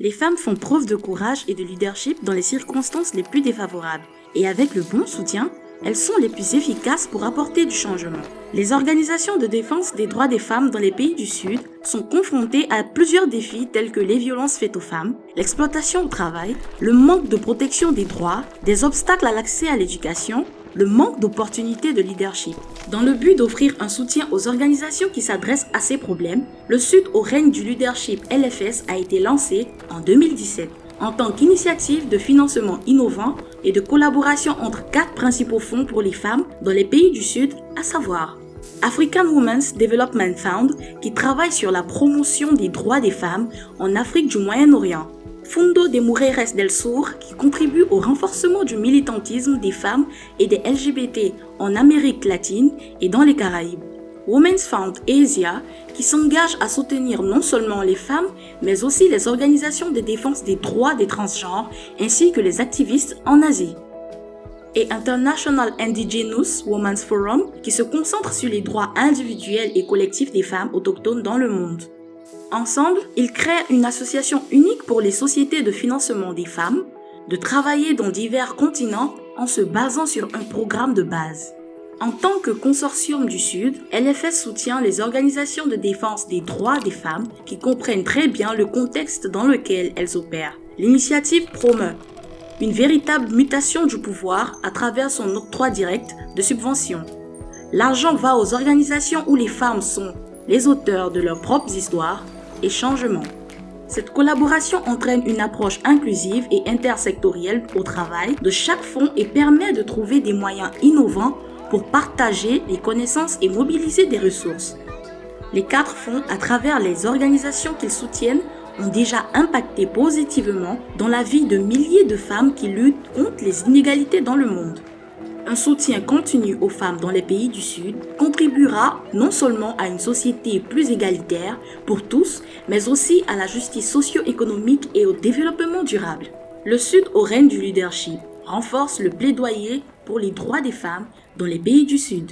Les femmes font preuve de courage et de leadership dans les circonstances les plus défavorables. Et avec le bon soutien, elles sont les plus efficaces pour apporter du changement. Les organisations de défense des droits des femmes dans les pays du Sud sont confrontées à plusieurs défis tels que les violences faites aux femmes, l'exploitation au travail, le manque de protection des droits, des obstacles à l'accès à l'éducation, le manque d'opportunités de leadership. Dans le but d'offrir un soutien aux organisations qui s'adressent à ces problèmes, le Sud au règne du leadership LFS a été lancé en 2017 en tant qu'initiative de financement innovant et de collaboration entre 4 principaux fonds pour les femmes dans les pays du Sud, à savoir African Women's Development Fund qui travaille sur la promotion des droits des femmes en Afrique du Moyen-Orient, Fundo de Mujeres del Sur qui contribue au renforcement du militantisme des femmes et des LGBT en Amérique latine et dans les Caraïbes, Women's Fund Asia qui s'engage à soutenir non seulement les femmes mais aussi les organisations de défense des droits des transgenres ainsi que les activistes en Asie, et International Indigenous Women's Forum qui se concentre sur les droits individuels et collectifs des femmes autochtones dans le monde. Ensemble, ils créent une association unique pour les sociétés de financement des femmes de travailler dans divers continents en se basant sur un programme de base. En tant que consortium du Sud, LFS soutient les organisations de défense des droits des femmes qui comprennent très bien le contexte dans lequel elles opèrent. L'initiative promeut une véritable mutation du pouvoir à travers son octroi direct de subventions. L'argent va aux organisations où les femmes sont les auteurs de leurs propres histoires et changements. Cette collaboration entraîne une approche inclusive et intersectorielle au travail de chaque fonds et permet de trouver des moyens innovants pour partager les connaissances et mobiliser des ressources. Les 4 fonds, à travers les organisations qu'ils soutiennent, ont déjà impacté positivement dans la vie de milliers de femmes qui luttent contre les inégalités dans le monde. Un soutien continu aux femmes dans les pays du Sud contribuera non seulement à une société plus égalitaire pour tous, mais aussi à la justice socio-économique et au développement durable. Le Sud au règne du leadership renforce le plaidoyer pour les droits des femmes dans les pays du Sud.